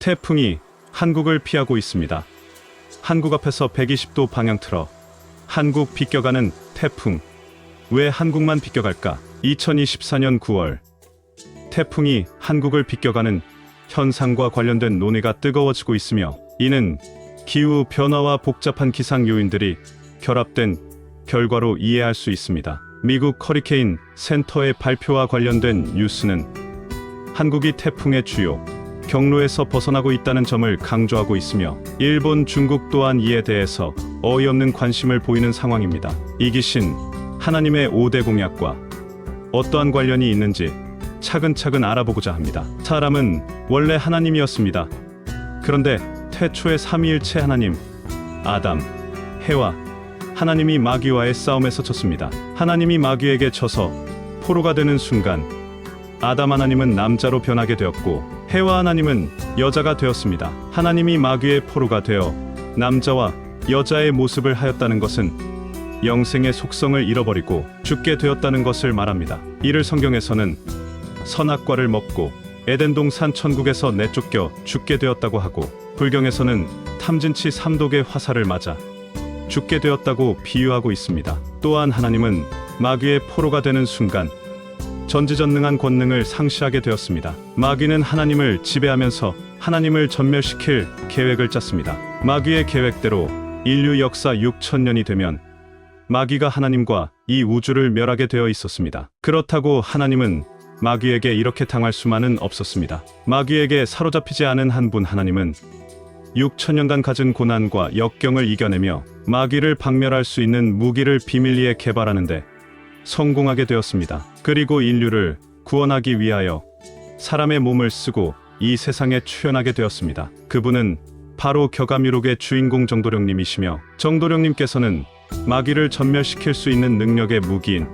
태풍이 한국을 피하고 있습니다. 한국 앞에서 120도 방향 틀어 한국 비껴가는 태풍. 왜 한국만 비껴갈까? 2024년 9월 태풍이 한국을 비껴가는 현상과 관련된 논의가 뜨거워지고 있으며, 이는 기후 변화와 복잡한 기상 요인들이 결합된 결과로 이해할 수 있습니다. 미국 허리케인 센터의 발표와 관련된 뉴스는 한국이 태풍의 주요 경로에서 벗어나고 있다는 점을 강조하고 있으며, 일본, 중국 또한 이에 대해서 어이없는 관심을 보이는 상황입니다. 이기신 하나님의 5대 공약과 어떠한 관련이 있는지 차근차근 알아보고자 합니다. 사람은 원래 하나님이었습니다. 그런데 태초의 삼위일체 하나님, 아담, 해와 하나님이 마귀와의 싸움에서 졌습니다. 하나님이 마귀에게 져서 포로가 되는 순간 아담 하나님은 남자로 변하게 되었고, 해와 하나님은 여자가 되었습니다. 하나님이 마귀의 포로가 되어 남자와 여자의 모습을 하였다는 것은 영생의 속성을 잃어버리고 죽게 되었다는 것을 말합니다. 이를 성경에서는 선악과를 먹고 에덴 동산 천국에서 내쫓겨 죽게 되었다고 하고, 불경에서는 탐진치 삼독의 화살을 맞아 죽게 되었다고 비유하고 있습니다. 또한 하나님은 마귀의 포로가 되는 순간 전지전능한 권능을 상실하게 되었습니다. 마귀는 하나님을 지배하면서 하나님을 전멸시킬 계획을 짰습니다. 마귀의 계획대로 인류 역사 6천년이 되면 마귀가 하나님과 이 우주를 멸하게 되어 있었습니다. 그렇다고 하나님은 마귀에게 이렇게 당할 수만은 없었습니다. 마귀에게 사로잡히지 않은 한 분 하나님은 6천년간 가진 고난과 역경을 이겨내며 마귀를 박멸할 수 있는 무기를 비밀리에 개발하는데 성공하게 되었습니다. 그리고 인류를 구원하기 위하여 사람의 몸을 쓰고 이 세상에 출현하게 되었습니다. 그분은 바로 격암유록의 주인공 정도령님이시며, 정도령님께서는 마귀를 전멸시킬 수 있는 능력의 무기인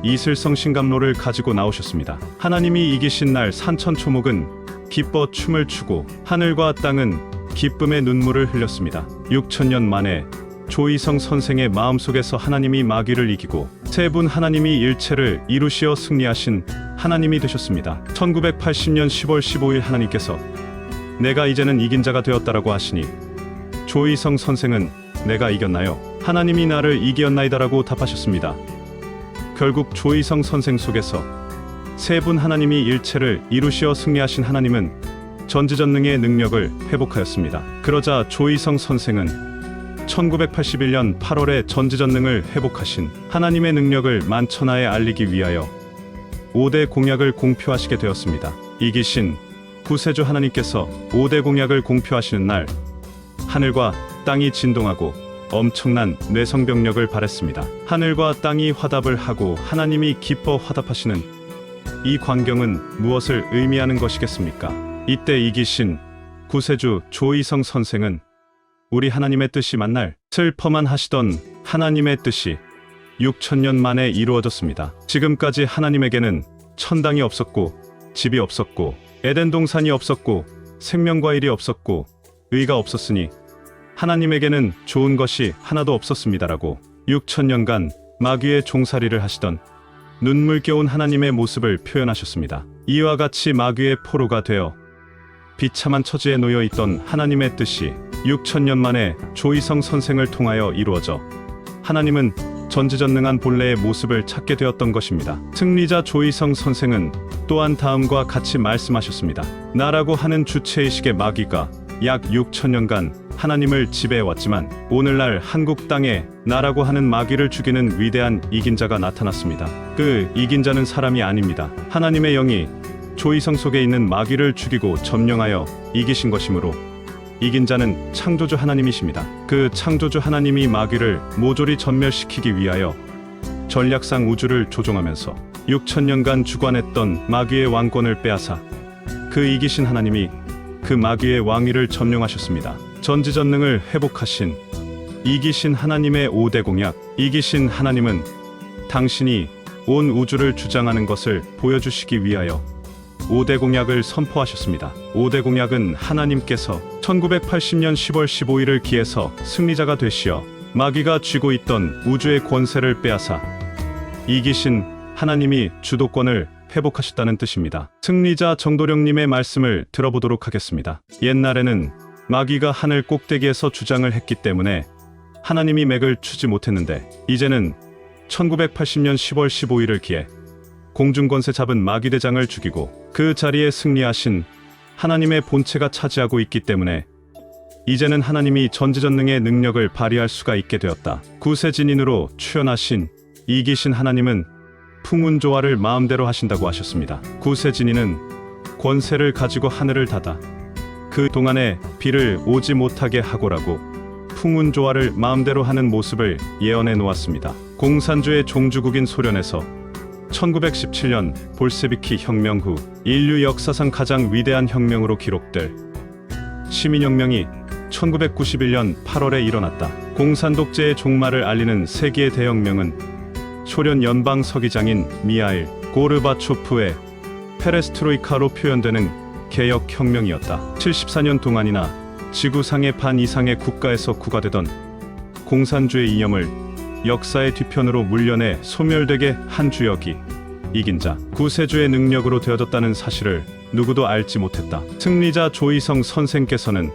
이슬성 신감로를 가지고 나오셨습니다. 하나님이 이기신 날 산천초목은 기뻐 춤을 추고 하늘과 땅은 기쁨의 눈물을 흘렸습니다. 6천년 만에 조이성 선생의 마음속에서 하나님이 마귀를 이기고 세 분 하나님이 일체를 이루시어 승리하신 하나님이 되셨습니다. 1980년 10월 15일 하나님께서 내가 이제는 이긴 자가 되었다라고 하시니, 조이성 선생은 내가 이겼나요? 하나님이 나를 이기었나이다라고 답하셨습니다. 결국 조이성 선생 속에서 세 분 하나님이 일체를 이루시어 승리하신 하나님은 전지전능의 능력을 회복하였습니다. 그러자 조이성 선생은 1981년 8월에 전지전능을 회복하신 하나님의 능력을 만천하에 알리기 위하여 5대 공약을 공표하시게 되었습니다. 이기신 구세주 하나님께서 5대 공약을 공표하시는 날, 하늘과 땅이 진동하고 엄청난 뇌성병력을 발했습니다. 하늘과 땅이 화답을 하고 하나님이 기뻐 화답하시는 이 광경은 무엇을 의미하는 것이겠습니까? 이때 이기신 구세주 조이성 선생은 우리 하나님의 뜻이 만날 슬퍼만 하시던 하나님의 뜻이 6천년 만에 이루어졌습니다. 지금까지 하나님에게는 천당이 없었고, 집이 없었고, 에덴 동산이 없었고, 생명과일이 없었고, 의가 없었으니 하나님에게는 좋은 것이 하나도 없었습니다라고 6천년간 마귀의 종살이를 하시던 눈물겨운 하나님의 모습을 표현하셨습니다. 이와 같이 마귀의 포로가 되어 비참한 처지에 놓여 있던 하나님의 뜻이 6천년 만에 조이성 선생을 통하여 이루어져 하나님은 전지전능한 본래의 모습을 찾게 되었던 것입니다. 승리자 조이성 선생은 또한 다음과 같이 말씀하셨습니다. 나라고 하는 주체의식의 마귀가 약 6천년간 하나님을 지배해왔지만, 오늘날 한국 땅에 나라고 하는 마귀를 죽이는 위대한 이긴 자가 나타났습니다. 그 이긴 자는 사람이 아닙니다. 하나님의 영이 조이성 속에 있는 마귀를 죽이고 점령하여 이기신 것이므로 이긴 자는 창조주 하나님이십니다. 그 창조주 하나님이 마귀를 모조리 전멸시키기 위하여 전략상 우주를 조종하면서 6천년간 주관했던 마귀의 왕권을 빼앗아 그 이기신 하나님이 그 마귀의 왕위를 점령하셨습니다. 전지전능을 회복하신 이기신 하나님의 5대 공약. 이기신 하나님은 당신이 온 우주를 주장하는 것을 보여주시기 위하여 5대 공약을 선포하셨습니다. 5대 공약은 하나님께서 1980년 10월 15일을 기해서 승리자가 되시어 마귀가 쥐고 있던 우주의 권세를 빼앗아 이기신 하나님이 주도권을 회복하셨다는 뜻입니다. 승리자 정도령님의 말씀을 들어보도록 하겠습니다. 옛날에는 마귀가 하늘 꼭대기에서 주장을 했기 때문에 하나님이 맥을 추지 못했는데, 이제는 1980년 10월 15일을 기해 공중권세 잡은 마귀대장을 죽이고 그 자리에 승리하신 하나님의 본체가 차지하고 있기 때문에 이제는 하나님이 전지전능의 능력을 발휘할 수가 있게 되었다. 구세진인으로 출현하신 이기신 하나님은 풍운조화를 마음대로 하신다고 하셨습니다. 구세진인은 권세를 가지고 하늘을 닫아 그 동안에 비를 오지 못하게 하고라고 풍운조화를 마음대로 하는 모습을 예언해 놓았습니다. 공산주의 종주국인 소련에서 1917년 볼세비키 혁명 후 인류 역사상 가장 위대한 혁명으로 기록될 시민혁명이 1991년 8월에 일어났다. 공산 독재의 종말을 알리는 세계의 대혁명은 소련 연방 서기장인 미하일 고르바초프의 페레스트로이카로 표현되는 개혁혁명이었다. 74년 동안이나 지구상의 반 이상의 국가에서 구가되던 공산주의 이념을 역사의 뒤편으로 물려내 소멸되게 한 주역이 이긴 자 구세주의 능력으로 되어졌다는 사실을 누구도 알지 못했다. 승리자 조이성 선생께서는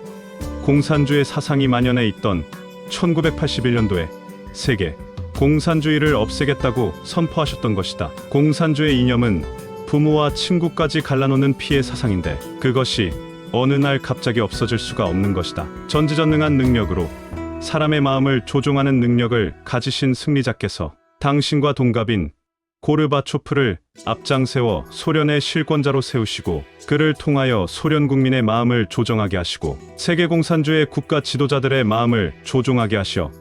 공산주의 사상이 만연해 있던 1981년도에 세계 공산주의를 없애겠다고 선포하셨던 것이다. 공산주의 이념은 부모와 친구까지 갈라놓는 피해 사상인데 그것이 어느 날 갑자기 없어질 수가 없는 것이다. 전지전능한 능력으로 사람의 마음을 조종하는 능력을 가지신 승리자께서 당신과 동갑인 고르바초프를 앞장세워 소련의 실권자로 세우시고 그를 통하여 소련 국민의 마음을 조정하게 하시고 세계 공산주의 국가 지도자들의 마음을 조종하게 하시어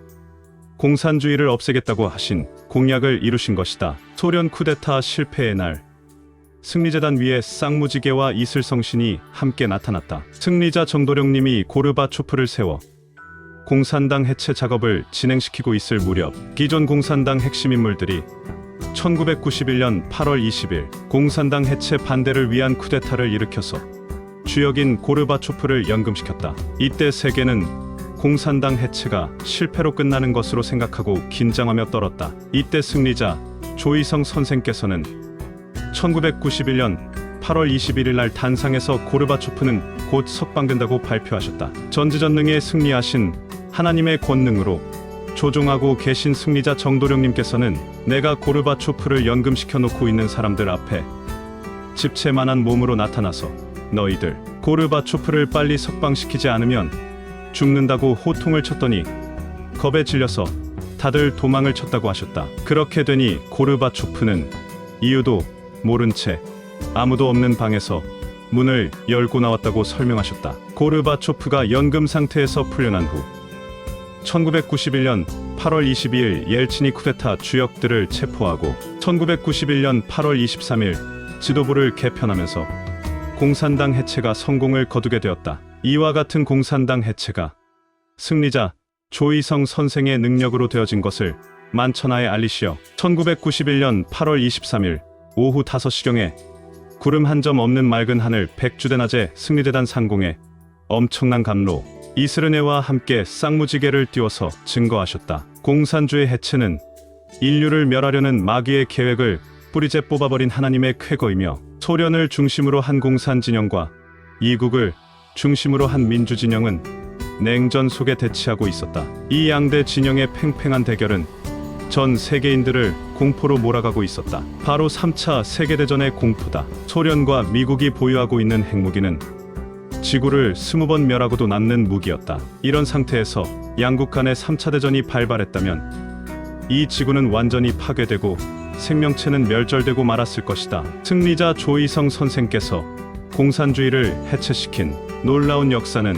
공산주의를 없애겠다고 하신 공약을 이루신 것이다. 소련 쿠데타 실패의 날 승리재단 위에 쌍무지개와 이슬성신이 함께 나타났다. 승리자 정도령님이 고르바초프를 세워 공산당 해체 작업을 진행시키고 있을 무렵 기존 공산당 핵심 인물들이 1991년 8월 20일 공산당 해체 반대를 위한 쿠데타를 일으켜서 주역인 고르바초프를 연금시켰다. 이때 세계는 공산당 해체가 실패로 끝나는 것으로 생각하고 긴장하며 떨었다. 이때 승리자 조이성 선생께서는 1991년 8월 21일 날 단상에서 고르바초프는 곧 석방된다고 발표하셨다. 전지전능에 승리하신 하나님의 권능으로 조종하고 계신 승리자 정도령님께서는 내가 고르바초프를 연금시켜 놓고 있는 사람들 앞에 집채만한 몸으로 나타나서 너희들 고르바초프를 빨리 석방시키지 않으면 죽는다고 호통을 쳤더니 겁에 질려서 다들 도망을 쳤다고 하셨다. 그렇게 되니 고르바초프는 이유도 모른 채 아무도 없는 방에서 문을 열고 나왔다고 설명하셨다. 고르바초프가 연금 상태에서 풀려난 후 1991년 8월 22일 옐친이 쿠데타 주역들을 체포하고 1991년 8월 23일 지도부를 개편하면서 공산당 해체가 성공을 거두게 되었다. 이와 같은 공산당 해체가 승리자 조이성 선생의 능력으로 되어진 것을 만천하에 알리시어 1991년 8월 23일 오후 5시경에 구름 한 점 없는 맑은 하늘 백주대낮에 승리재단 상공에 엄청난 감로 이스르네와 함께 쌍무지개를 띄워서 증거하셨다. 공산주의 해체는 인류를 멸하려는 마귀의 계획을 뿌리째 뽑아버린 하나님의 쾌거이며 소련을 중심으로 한 공산 진영과 이국을 중심으로 한 민주 진영은 냉전 속에 대치하고 있었다. 이 양대 진영의 팽팽한 대결은 전 세계인들을 공포로 몰아가고 있었다. 바로 3차 세계대전의 공포다. 소련과 미국이 보유하고 있는 핵무기는 지구를 20번 멸하고도 남는 무기였다. 이런 상태에서 양국 간의 3차 대전이 발발했다면 이 지구는 완전히 파괴되고 생명체는 멸절되고 말았을 것이다. 승리자 조이성 선생께서 공산주의를 해체시킨 놀라운 역사는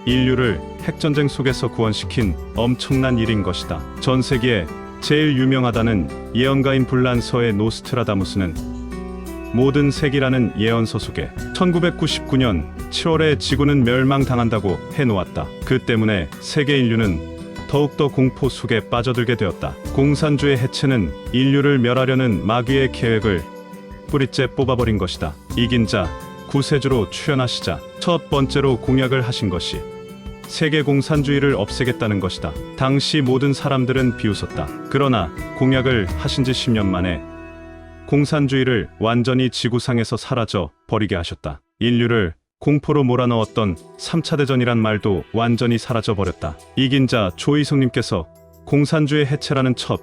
인류를 핵전쟁 속에서 구원시킨 엄청난 일인 것이다. 전 세계에 제일 유명하다는 예언가인 불란서의 노스트라다무스는 모든 세기라는 예언서 속에 1999년 7월에 지구는 멸망당한다고 해놓았다. 그 때문에 세계 인류는 더욱더 공포 속에 빠져들게 되었다. 공산주의 해체는 인류를 멸하려는 마귀의 계획을 뿌리째 뽑아버린 것이다. 이긴 자 구세주로 출현하시자 첫 번째로 공약을 하신 것이 세계 공산주의를 없애겠다는 것이다. 당시 모든 사람들은 비웃었다. 그러나 공약을 하신 지 10년 만에 공산주의를 완전히 지구상에서 사라져 버리게 하셨다. 인류를 공포로 몰아넣었던 3차 대전이란 말도 완전히 사라져 버렸다. 이긴 자 조이성님께서 공산주의 해체라는 첫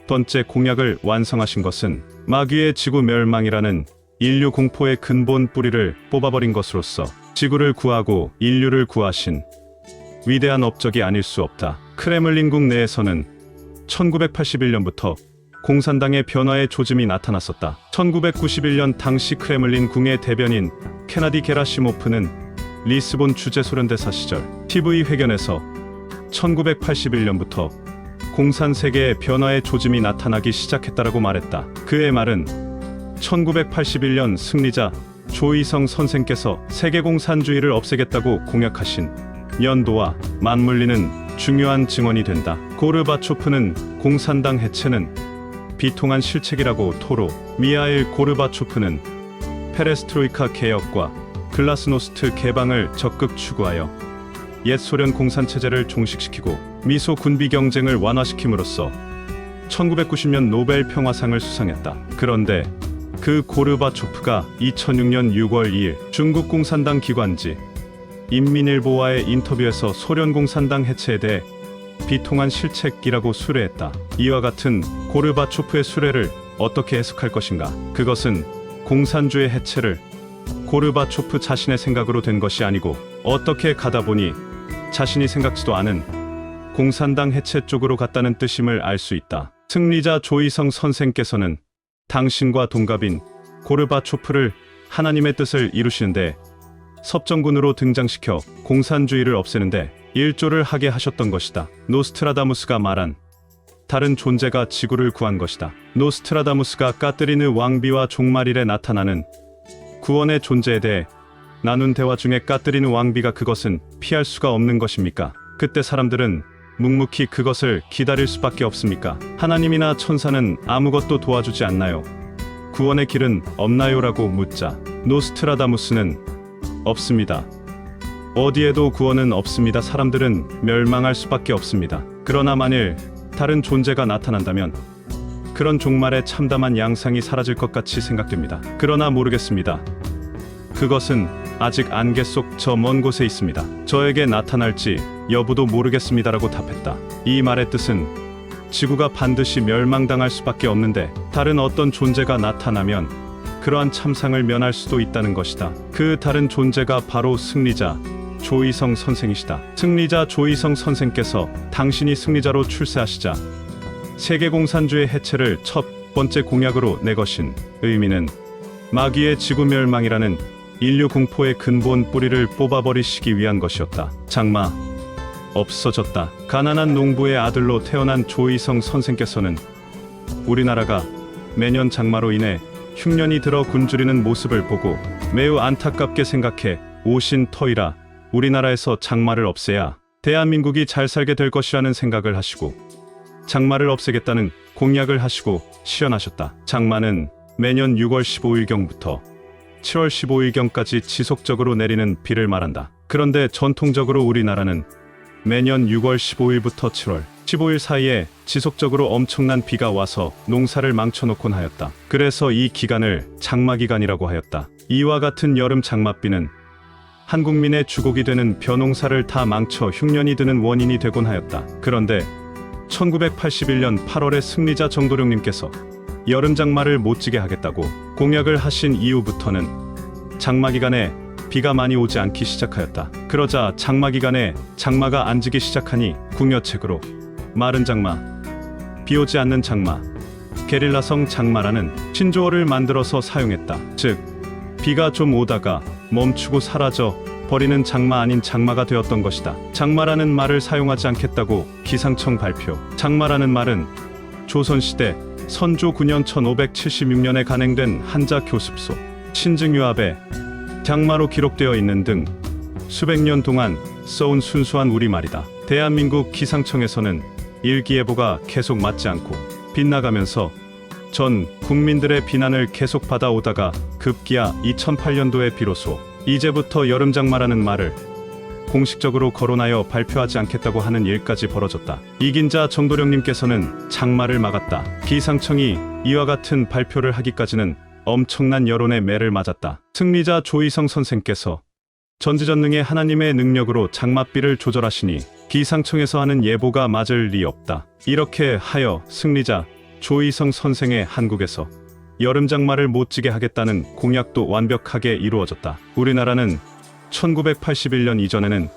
번째 공약을 완성하신 것은 마귀의 지구 멸망이라는 인류 공포의 근본 뿌리를 뽑아버린 것으로서 지구를 구하고 인류를 구하신 위대한 업적이 아닐 수 없다. 크레물린궁 내에서는 1981년부터 공산당의 변화의 조짐이 나타났었다. 1991년 당시 크레물린 궁의 대변인 케나디 게라시모프는 리스본 주재소련대사 시절 TV 회견에서 1981년부터 공산 세계의 변화의 조짐이 나타나기 시작했다라고 말했다. 그의 말은 1981년 승리자 조이성 선생께서 세계 공산주의를 없애겠다고 공약하신 연도와 맞물리는 중요한 증언이 된다. 고르바초프는 공산당 해체는 비통한 실책이라고 토로, 미하일 고르바초프는 페레스트로이카 개혁과 글라스노스트 개방을 적극 추구하여 옛 소련 공산체제를 종식시키고 미소 군비 경쟁을 완화시킴으로써 1990년 노벨 평화상을 수상했다. 그런데 그 고르바초프가 2006년 6월 2일 중국 공산당 기관지 인민일보와의 인터뷰에서 소련 공산당 해체에 대해 비통한 실책이라고 수뢰했다. 이와 같은 고르바초프의 수뢰를 어떻게 해석할 것인가? 그것은 공산주의 해체를 고르바초프 자신의 생각으로 된 것이 아니고 어떻게 가다 보니 자신이 생각지도 않은 공산당 해체 쪽으로 갔다는 뜻임을 알 수 있다. 승리자 조이성 선생께서는 당신과 동갑인 고르바초프를 하나님의 뜻을 이루시는데 섭정군으로 등장시켜 공산주의를 없애는데 일조를 하게 하셨던 것이다. 노스트라다무스가 말한 다른 존재가 지구를 구한 것이다. 노스트라다무스가 까뜨리느 왕비와 종말일에 나타나는 구원의 존재에 대해 나눈 대화 중에 까뜨리느 왕비가 그것은 피할 수가 없는 것입니까? 그때 사람들은 묵묵히 그것을 기다릴 수밖에 없습니까? 하나님이나 천사는 아무것도 도와주지 않나요? 구원의 길은 없나요? 라고 묻자 노스트라다무스는 없습니다. 어디에도 구원은 없습니다. 사람들은 멸망할 수밖에 없습니다. 그러나 만일 다른 존재가 나타난다면 그런 종말의 참담한 양상이 사라질 것 같이 생각됩니다. 그러나 모르겠습니다. 그것은 아직 안개 속 저 먼 곳에 있습니다. 저에게 나타날지 여부도 모르겠습니다라고 답했다. 이 말의 뜻은 지구가 반드시 멸망당할 수밖에 없는데 다른 어떤 존재가 나타나면 그러한 참상을 면할 수도 있다는 것이다. 그 다른 존재가 바로 승리자 조이성 선생이시다. 승리자 조이성 선생께서 당신이 승리자로 출세하시자 세계 공산주의 해체를 첫 번째 공약으로 내것인 의미는 마귀의 지구 멸망이라는 인류 공포의 근본 뿌리를 뽑아버리시기 위한 것이었다. 장마 없어졌다. 가난한 농부의 아들로 태어난 조이성 선생께서는 우리나라가 매년 장마로 인해 흉년이 들어 굶주리는 모습을 보고 매우 안타깝게 생각해 오신 터이라 우리나라에서 장마를 없애야 대한민국이 잘 살게 될 것이라는 생각을 하시고 장마를 없애겠다는 공약을 하시고 실현하셨다. 장마는 매년 6월 15일경부터 7월 15일경까지 지속적으로 내리는 비를 말한다. 그런데 전통적으로 우리나라는 매년 6월 15일부터 7월 15일 사이에 지속적으로 엄청난 비가 와서 농사를 망쳐놓곤 하였다. 그래서 이 기간을 장마기간이라고 하였다. 이와 같은 여름 장맛비는 한국민의 주곡이 되는 벼농사를 다 망쳐 흉년이 드는 원인이 되곤 하였다. 그런데 1981년 8월에 승리자 정도령님께서 여름 장마를 못지게 하겠다고 공약을 하신 이후부터는 장마기간에 비가 많이 오지 않기 시작하였다. 그러자 장마기간에 장마가 안 지기 시작하니 궁여책으로 마른 장마, 비 오지 않는 장마, 게릴라성 장마라는 신조어를 만들어서 사용했다. 즉, 비가 좀 오다가 멈추고 사라져 버리는 장마 아닌 장마가 되었던 것이다. 장마라는 말을 사용하지 않겠다고 기상청 발표. 장마라는 말은 조선시대 선조 9년 1576년에 간행된 한자 교습소 신증유합에 장마로 기록되어 있는 등 수백 년 동안 써온 순수한 우리말이다. 대한민국 기상청에서는 일기예보가 계속 맞지 않고 빗나가면서 전 국민들의 비난을 계속 받아오다가 급기야 2008년도에 비로소 이제부터 여름장마라는 말을 공식적으로 거론하여 발표하지 않겠다고 하는 일까지 벌어졌다. 이긴 자 정도령님께서는 장마를 막았다. 기상청이 이와 같은 발표를 하기까지는 엄청난 여론의 매를 맞았다. 승리자 조희성 선생께서 전지전능의 하나님의 능력으로 장맛비를 조절하시니 기상청에서 하는 예보가 맞을 리 없다. 이렇게 하여 승리자 조희성 선생의 한국에서 여름장마를 못지게 하겠다는 공약도 완벽하게 이루어졌다. 우리나라는 1981년 이전에는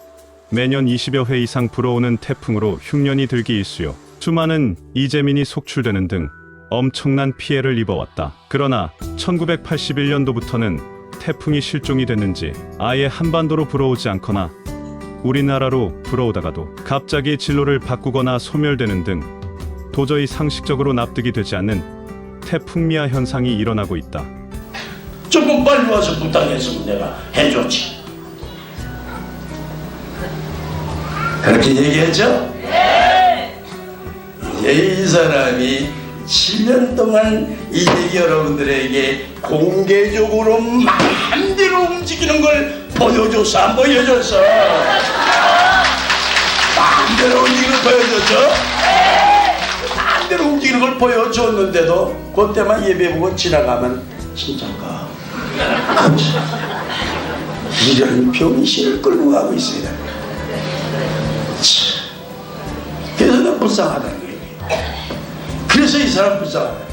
매년 20여 회 이상 불어오는 태풍으로 흉년이 들기 일쑤요 수많은 이재민이 속출되는 등 엄청난 피해를 입어왔다. 그러나 1981년도부터는 태풍이 실종이 됐는지 아예 한반도로 불어오지 않거나 우리나라로 불어오다가도 갑자기 진로를 바꾸거나 소멸되는 등 도저히 상식적으로 납득이 되지 않는 태풍미화 현상이 일어나고 있다. 조금 빨리 와서 부탁했으면 내가 해줬지. 그렇게 얘기했죠? 이제 이 사람이 7년 동안 이제 여러분들에게 공개적으로 마음대로 움직이는 걸 보여줬어, 안 보여줬어? 마음대로 움직이는 걸 보여줬죠? 마음대로 움직이는 걸 보여줬는데도 그때만 예배 보고 지나가면 진짜가 이런 병신을 끌고 가고 있어요. 그래서 나 불쌍하다는 거예요. 그래서 이 사람 불쌍하다.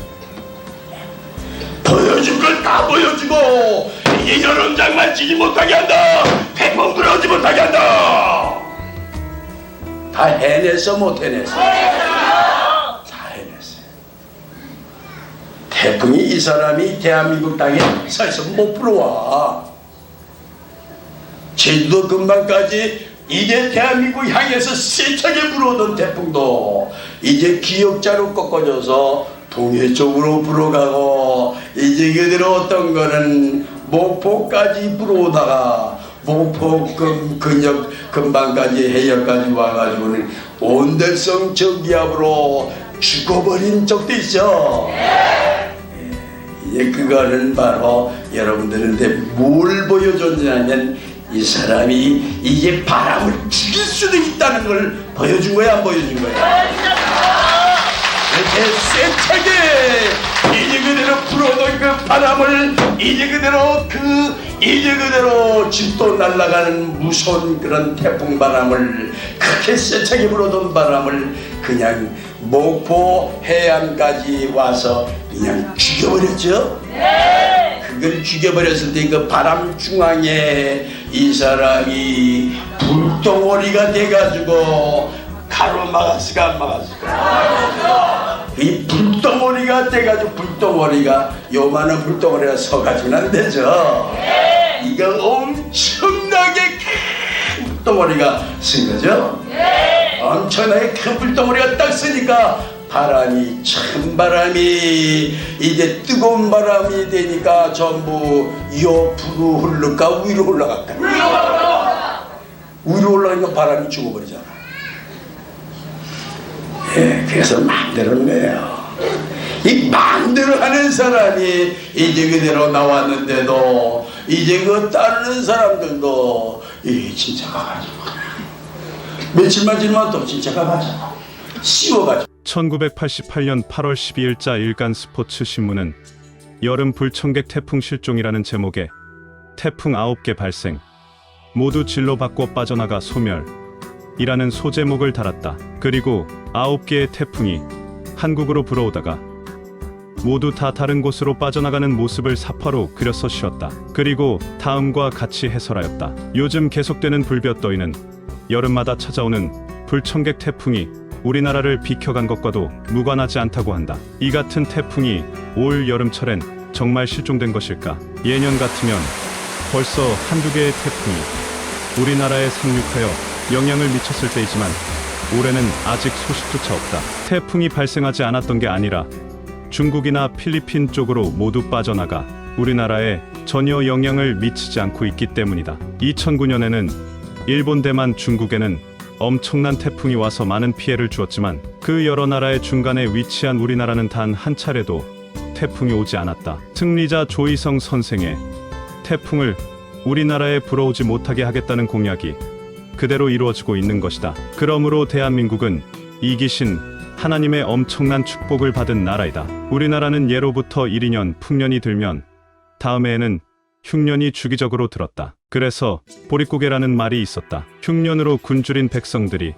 보여줄 걸 다 보여주고 이게 여름장만 지지 못하게 한다. 태풍 불어오지 못하게 한다. 다 해냈어 못 해냈어? 다 해냈어. 태풍이 이 사람이 대한민국 땅에 서 있으면 못 불어와. 제주도 근방까지 이제 대한민국 향해서 세차게 불어오던 태풍도 이제 기역자로 꺾어져서 동해 쪽으로 불어가고 이제 그대로 어떤 거는 목포까지 불어오다가 목포 근역 근방까지 해역까지 와가지고는 온대성 저기압으로 죽어버린 적도 있죠. 이제 그거는 바로 여러분들한테 뭘 보여줬냐면 이 사람이 이제 바람을 죽일 수도 있다는 걸 보여준 거야, 안 보여준 거야? 이렇게 세차게 이제 그대로 불어오던 그 바람을 이제 그대로 집도 날아가는 무서운 그런 태풍 바람을 그렇게 세차게 불어오던 바람을 그냥 목포 해안까지 와서 그냥 죽여버렸죠? 그걸 죽여버렸을 때 그 바람 중앙에 이 사람이 불덩어리가 돼가지고 가로막았을까 안 막았을까? 이 불덩어리가 돼가지고 불덩어리가 요만한 불덩어리가 서가지고는 안 되죠. 이거 엄청나게 큰 불덩어리가 쓴 거죠. 엄청나게 큰 불덩어리가 딱 쓰니까 바람이 찬바람이 이제 뜨거운 바람이 되니까 전부 옆으로 흘러가 위로 올라갈까? 위로 올라가니까 바람이 죽어버리잖아. 예, 그래서 마음대로 하는 거예요. 이 마음대로 하는 사람이 이제 그대로 나왔는데도 이제 그 따르는 사람들도 이 진짜가 가지고 며칠만 지나면 또 진짜가 가잖아. 씌워가지고. 1988년 8월 12일자 일간 스포츠 신문은 여름 불청객 태풍 실종이라는 제목의 태풍 9개 발생, 모두 진로 바꿔 빠져나가 소멸이라는 소제목을 달았다. 그리고 9개의 태풍이 한국으로 불어오다가 모두 다 다른 곳으로 빠져나가는 모습을 사파로 그려서 씌웠다. 그리고 다음과 같이 해설하였다. 요즘 계속되는 불볕더위는 여름마다 찾아오는 불청객 태풍이 우리나라를 비켜간 것과도 무관하지 않다고 한다. 이 같은 태풍이 올 여름철엔 정말 실종된 것일까? 예년 같으면 벌써 한두 개의 태풍이 우리나라에 상륙하여 영향을 미쳤을 때이지만 올해는 아직 소식조차 없다. 태풍이 발생하지 않았던 게 아니라 중국이나 필리핀 쪽으로 모두 빠져나가 우리나라에 전혀 영향을 미치지 않고 있기 때문이다. 2009년에는 일본, 대만, 중국에는 엄청난 태풍이 와서 많은 피해를 주었지만 그 여러 나라의 중간에 위치한 우리나라는 단 한 차례도 태풍이 오지 않았다. 승리자 조희성 선생의 태풍을 우리나라에 불어오지 못하게 하겠다는 공약이 그대로 이루어지고 있는 것이다. 그러므로 대한민국은 이기신 하나님의 엄청난 축복을 받은 나라이다. 우리나라는 예로부터 1~2년 풍년이 들면 다음해에는 흉년이 주기적으로 들었다. 그래서 보릿고개라는 말이 있었다. 흉년으로 굶주린 백성들이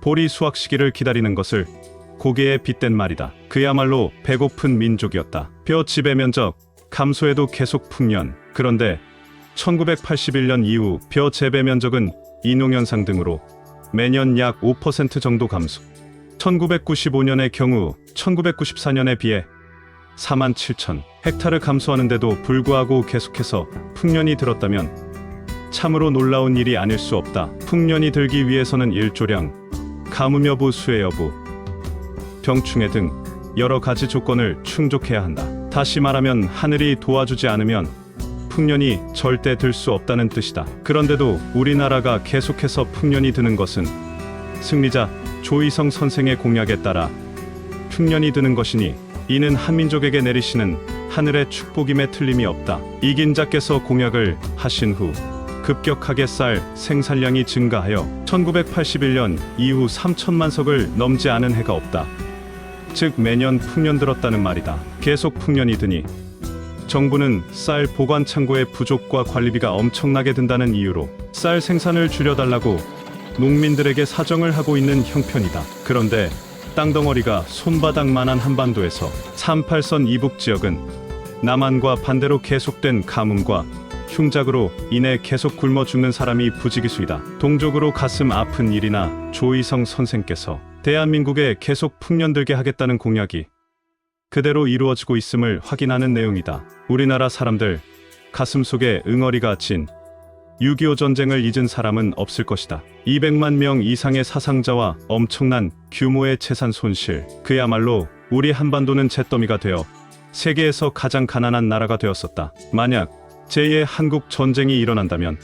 보리 수확 시기를 기다리는 것을 고개에 빗댄 말이다. 그야말로 배고픈 민족이었다. 벼 지배 면적 감소에도 계속 풍년. 그런데 1981년 이후 벼 재배 면적은 인농현상 등으로 매년 약 5% 정도 감소. 1995년의 경우 1994년에 비해 47,000 헥타르 감소하는데도 불구하고 계속해서 풍년이 들었다면 참으로 놀라운 일이 아닐 수 없다. 풍년이 들기 위해서는 일조량, 가뭄 여부, 수해 여부, 병충해 등 여러 가지 조건을 충족해야 한다. 다시 말하면 하늘이 도와주지 않으면 풍년이 절대 들 수 없다는 뜻이다. 그런데도 우리나라가 계속해서 풍년이 드는 것은 승리자 조이성 선생의 공약에 따라 풍년이 드는 것이니 이는 한민족에게 내리시는 하늘의 축복임에 틀림이 없다. 이긴 자께서 공약을 하신 후 급격하게 쌀 생산량이 증가하여 1981년 이후 3천만 석을 넘지 않은 해가 없다. 즉 매년 풍년 들었다는 말이다. 계속 풍년이 드니 정부는 쌀 보관 창고의 부족과 관리비가 엄청나게 든다는 이유로 쌀 생산을 줄여달라고 농민들에게 사정을 하고 있는 형편이다. 그런데 땅덩어리가 손바닥만한 한반도에서 38선 이북 지역은 남한과 반대로 계속된 가뭄과 흉작으로 인해 계속 굶어 죽는 사람이 부지기수이다. 동족으로 가슴 아픈 일이나 조이성 선생께서 대한민국에 계속 풍년들게 하겠다는 공약이 그대로 이루어지고 있음을 확인하는 내용이다. 우리나라 사람들 가슴속에 응어리가 진 6.25 전쟁을 잊은 사람은 없을 것이다. 200만 명 이상의 사상자와 엄청난 규모의 재산 손실. 그야말로 우리 한반도는 잿더미가 되어 세계에서 가장 가난한 나라가 되었었다. 만약 제2의 한국 전쟁이 일어난다면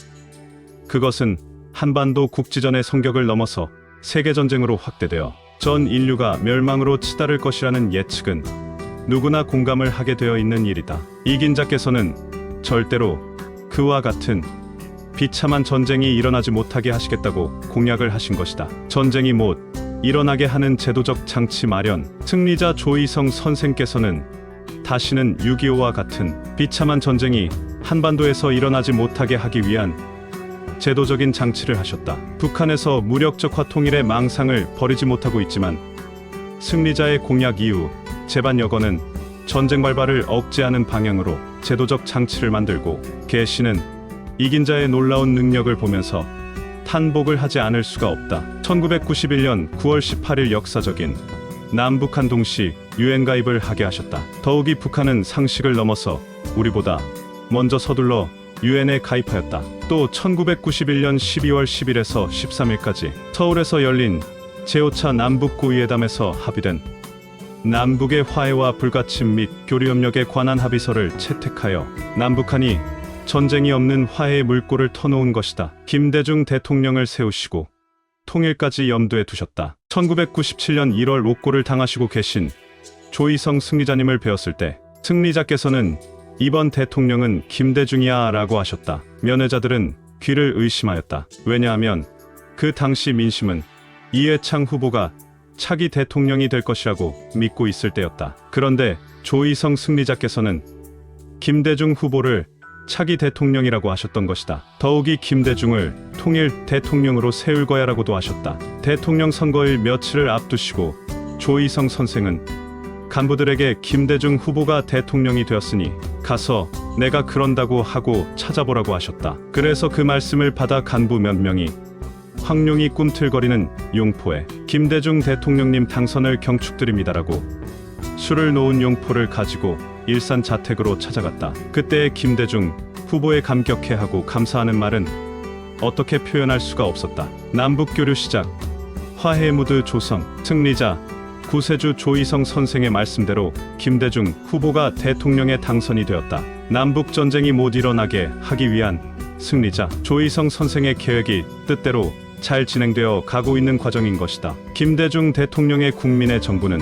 그것은 한반도 국지전의 성격을 넘어서 세계전쟁으로 확대되어 전 인류가 멸망으로 치달을 것이라는 예측은 누구나 공감을 하게 되어 있는 일이다. 이긴 자께서는 절대로 그와 같은 비참한 전쟁이 일어나지 못하게 하시겠다고 공약을 하신 것이다. 전쟁이 못 일어나게 하는 제도적 장치 마련. 승리자 조이성 선생께서는 다시는 6.25와 같은 비참한 전쟁이 한반도에서 일어나지 못하게 하기 위한 제도적인 장치를 하셨다. 북한에서 무력적화 통일의 망상을 버리지 못하고 있지만 승리자의 공약 이후 제반 여건은 전쟁 발발을 억제하는 방향으로 제도적 장치를 만들고 계시는 이긴 자의 놀라운 능력을 보면서 탄복을 하지 않을 수가 없다. 1991년 9월 18일 역사적인 남북한 동시 유엔 가입을 하게 하셨다. 더욱이 북한은 상식을 넘어서 우리보다 먼저 서둘러 유엔에 가입하였다. 또 1991년 12월 10일에서 13일까지 서울에서 열린 제5차 남북고위회담에서 합의된 남북의 화해와 불가침 및 교류협력에 관한 합의서를 채택하여 남북한이 전쟁이 없는 화해의 물꼬를 터놓은 것이다. 김대중 대통령을 세우시고 통일까지 염두에 두셨다. 1997년 1월 옥고를 당하시고 계신 조이성 승리자님을 뵈었을 때 승리자께서는 이번 대통령은 김대중이야 라고 하셨다. 면회자들은 귀를 의심하였다. 왜냐하면 그 당시 민심은 이회창 후보가 차기 대통령이 될 것이라고 믿고 있을 때였다. 그런데 조이성 승리자께서는 김대중 후보를 차기 대통령이라고 하셨던 것이다. 더욱이 김대중을 통일 대통령으로 세울 거야라고도 하셨다. 대통령 선거일 며칠을 앞두시고 조이성 선생은 간부들에게 김대중 후보가 대통령이 되었으니 가서 내가 그런다고 하고 찾아보라고 하셨다. 그래서 그 말씀을 받아 간부 몇 명이 황룡이 꿈틀거리는 용포에 김대중 대통령님 당선을 경축드립니다라고 술을 놓은 용포를 가지고 일산 자택으로 찾아갔다. 그때 김대중 후보에 감격해하고 감사하는 말은 어떻게 표현할 수가 없었다. 남북교류 시작, 화해 무드 조성. 승리자 구세주 조이성 선생의 말씀대로 김대중 후보가 대통령에 당선이 되었다. 남북전쟁이 못 일어나게 하기 위한 승리자 조이성 선생의 계획이 뜻대로 잘 진행되어 가고 있는 과정인 것이다. 김대중 대통령의 국민의 정부는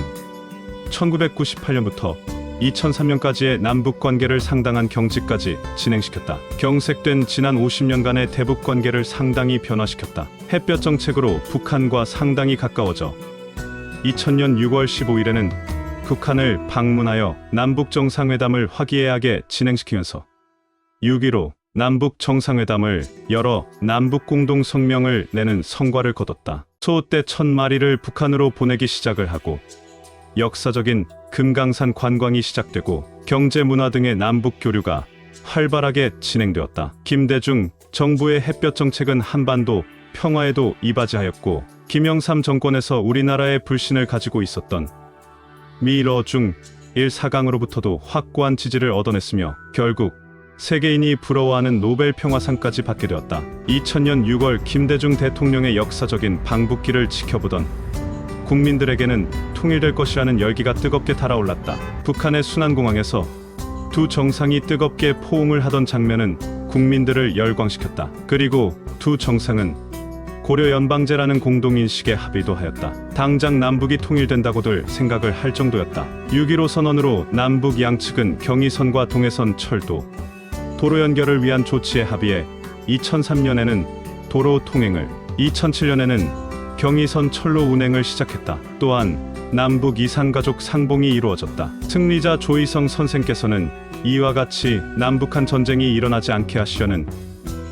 1998년부터 2003년까지의 남북 관계를 상당한 경직까지 진행시켰다. 경색된 지난 50년간의 대북 관계를 상당히 변화시켰다. 햇볕 정책으로 북한과 상당히 가까워져 2000년 6월 15일에는 북한을 방문하여 남북 정상회담을 화기애애하게 진행시키면서 6.15 남북 정상회담을 열어 남북 공동 성명을 내는 성과를 거뒀다. 소떼 1000마리를 북한으로 보내기 시작을 하고 역사적인 금강산 관광이 시작되고 경제 문화 등의 남북 교류가 활발하게 진행되었다. 김대중 정부의 햇볕 정책은 한반도 평화에도 이바지하였고 김영삼 정권에서 우리나라의 불신을 가지고 있었던 미러중 1사강으로부터도 확고한 지지를 얻어냈으며 결국 세계인이 부러워하는 노벨 평화상까지 받게 되었다. 2000년 6월 김대중 대통령의 역사적인 방북기를 지켜보던 국민들에게는 통일될 것이라는 열기가 뜨겁게 달아올랐다. 북한의 순안공항에서 두 정상이 뜨겁게 포옹을 하던 장면은 국민들을 열광시켰다. 그리고 두 정상은 고려 연방제라는 공동인식에 합의도 하였다. 당장 남북이 통일된다고들 생각을 할 정도였다. 6.15 선언으로 남북 양측은 경의선과 동해선 철도, 도로 연결을 위한 조치에 합의해 2003년에는 도로 통행을, 2007년에는 경의선 철로 운행을 시작했다. 또한 남북 이산가족 상봉이 이루어졌다. 승리자 조이성 선생께서는 이와 같이 남북한 전쟁이 일어나지 않게 하시려는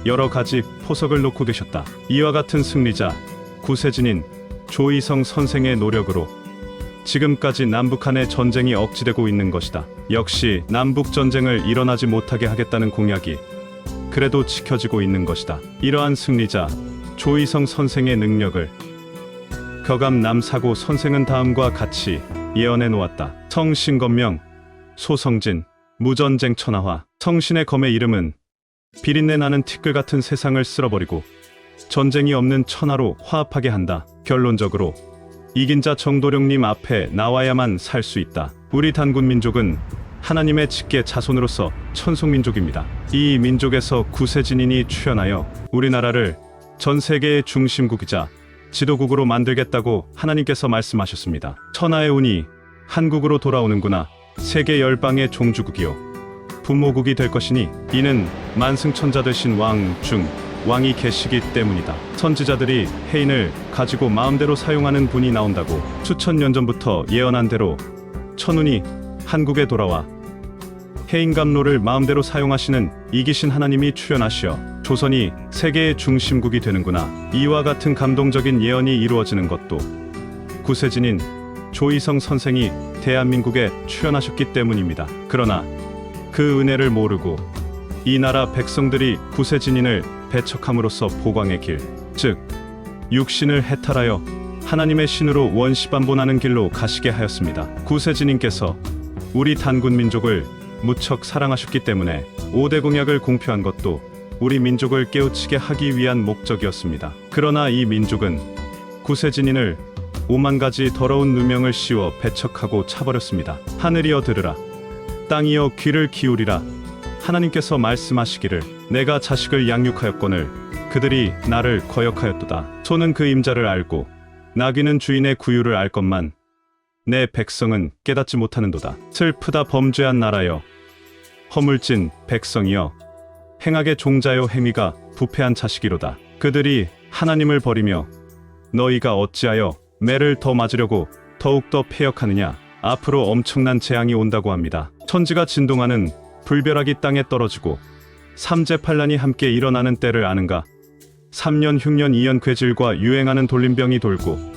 여러 가지 포석을 놓고 계셨다. 이와 같은 승리자 구세진인 조이성 선생의 노력으로 지금까지 남북한의 전쟁이 억지되고 있는 것이다. 역시 남북 전쟁을 일어나지 못하게 하겠다는 공약이 그래도 지켜지고 있는 것이다. 이러한 승리자 조이성 선생의 능력을 격암 남사고 선생은 다음과 같이 예언해 놓았다. 성신검명, 소성진, 무전쟁 천하화. 성신의 검의 이름은 비린내 나는 티끌 같은 세상을 쓸어버리고 전쟁이 없는 천하로 화합하게 한다. 결론적으로 이긴 자 정도령님 앞에 나와야만 살 수 있다. 우리 단군 민족은 하나님의 직계 자손으로서 천속민족입니다. 이 민족에서 구세진인이 출현하여 우리나라를 전 세계의 중심국이자 지도국으로 만들겠다고 하나님께서 말씀하셨습니다. 천하의 운이 한국으로 돌아오는구나. 세계 열방의 종주국이요 부모국이 될 것이니 이는 만승천자 되신 왕이 계시기 때문이다. 선지자들이 해인을 가지고 마음대로 사용하는 분이 나온다고 수천 년 전부터 예언한 대로 천운이 한국에 돌아와 해인감로를 마음대로 사용하시는 이기신 하나님이 출현하시어 조선이 세계의 중심국이 되는구나. 이와 같은 감동적인 예언이 이루어지는 것도 구세진인 조이성 선생이 대한민국에 출현하셨기 때문입니다. 그러나 그 은혜를 모르고 이 나라 백성들이 구세진인을 배척함으로써 보광의 길, 즉 육신을 해탈하여 하나님의 신으로 원시반본하는 길로 가시게 하였습니다. 구세진인께서 우리 단군 민족을 무척 사랑하셨기 때문에 5대 공약을 공표한 것도 우리 민족을 깨우치게 하기 위한 목적이었습니다. 그러나 이 민족은 구세진인을 5만 가지 더러운 누명을 씌워 배척하고 차버렸습니다. 하늘이여 들으라, 땅이여 귀를 기울이라. 하나님께서 말씀하시기를 내가 자식을 양육하였거늘 그들이 나를 거역하였도다. 소는 그 임자를 알고 나귀는 주인의 구유를 알건만 내 백성은 깨닫지 못하는도다. 슬프다 범죄한 나라여, 허물진 백성이여, 행악의 종자여, 행위가 부패한 자식이로다. 그들이 하나님을 버리며 너희가 어찌하여 매를 더 맞으려고 더욱더 패역하느냐. 앞으로 엄청난 재앙이 온다고 합니다. 천지가 진동하는 불벼락이 땅에 떨어지고 삼재팔란이 함께 일어나는 때를 아는가. 3년 흉년 2년 괴질과 유행하는 돌림병이 돌고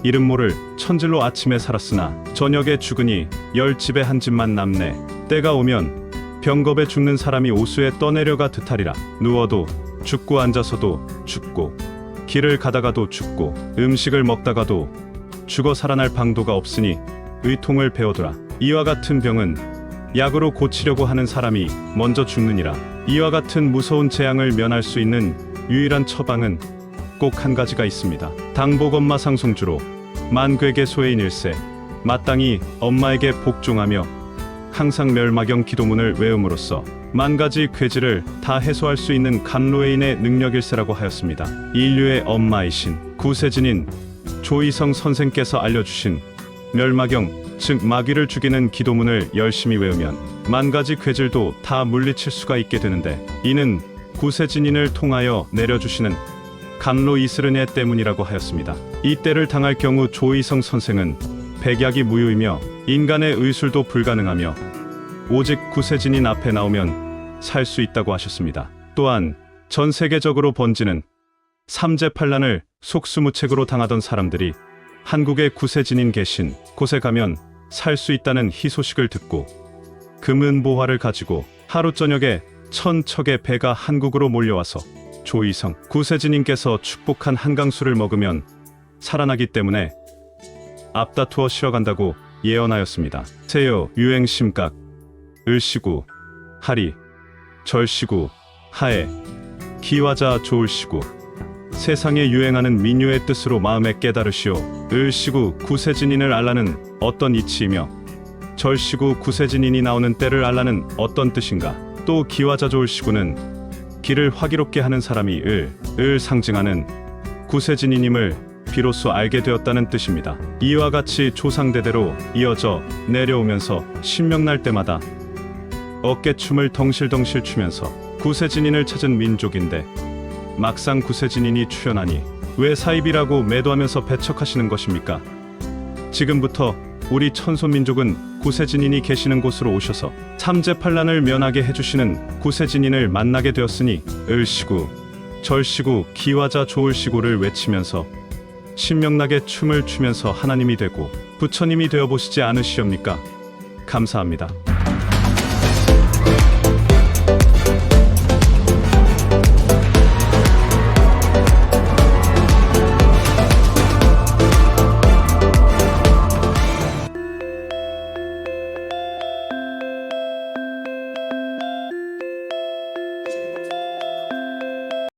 이름 모를 천질로 아침에 살았으나 저녁에 죽으니 10집에 한 집만 남네. 때가 오면 병겁에 죽는 사람이 오수에 떠내려가 듯하리라. 누워도 죽고 앉아서도 죽고 길을 가다가도 죽고 음식을 먹다가도 죽어 살아날 방도가 없으니 의통을 배워두라. 이와 같은 병은 약으로 고치려고 하는 사람이 먼저 죽느니라. 이와 같은 무서운 재앙을 면할 수 있는 유일한 처방은 꼭 한 가지가 있습니다. 당복 엄마 상송주로 만괴계 소해인 일세, 마땅히 엄마에게 복종하며 항상 멸마경 기도문을 외움으로써 만가지 괴질을 다 해소할 수 있는 감로해인의 능력일세라고 하였습니다. 인류의 엄마이신 구세진인 조이성 선생께서 알려주신 멸마경 즉 마귀를 죽이는 기도문을 열심히 외우면 만 가지 괴질도 다 물리칠 수가 있게 되는데, 이는 구세진인을 통하여 내려주시는 감로 이스르네 때문이라고 하였습니다. 이 때를 당할 경우 조이성 선생은 백약이 무효이며 인간의 의술도 불가능하며 오직 구세진인 앞에 나오면 살 수 있다고 하셨습니다. 또한 전 세계적으로 번지는 삼재팔란을 속수무책으로 당하던 사람들이 한국에 구세진인 계신 곳에 가면 살 수 있다는 희소식을 듣고 금은보화를 가지고 하루 저녁에 천척의 배가 한국으로 몰려와서 조이성 구세진님께서 축복한 한강수를 먹으면 살아나기 때문에 앞다투어 쉬어간다고 예언하였습니다. 세요, 유행, 심각, 을시구, 하리, 절시구, 하에, 기화자, 좋을시구. 세상에 유행하는 민요의 뜻으로 마음에 깨달으시오. 을시구 구세진인을 알라는 어떤 이치이며 절시구 구세진인이 나오는 때를 알라는 어떤 뜻인가. 또 기화자 좋을시구는 길을 화기롭게 하는 사람이 을 상징하는 구세진인임을 비로소 알게 되었다는 뜻입니다. 이와 같이 조상대대로 이어져 내려오면서 신명날 때마다 어깨춤을 덩실덩실 추면서 구세진인을 찾은 민족인데, 막상 구세진인이 출현하니 왜 사입이라고 매도하면서 배척하시는 것입니까? 지금부터 우리 천손민족은 구세진인이 계시는 곳으로 오셔서 삼재팔란을 면하게 해주시는 구세진인을 만나게 되었으니 을시구, 절시구, 기화자 좋을시구를 외치면서 신명나게 춤을 추면서 하나님이 되고 부처님이 되어 보시지 않으시옵니까? 감사합니다.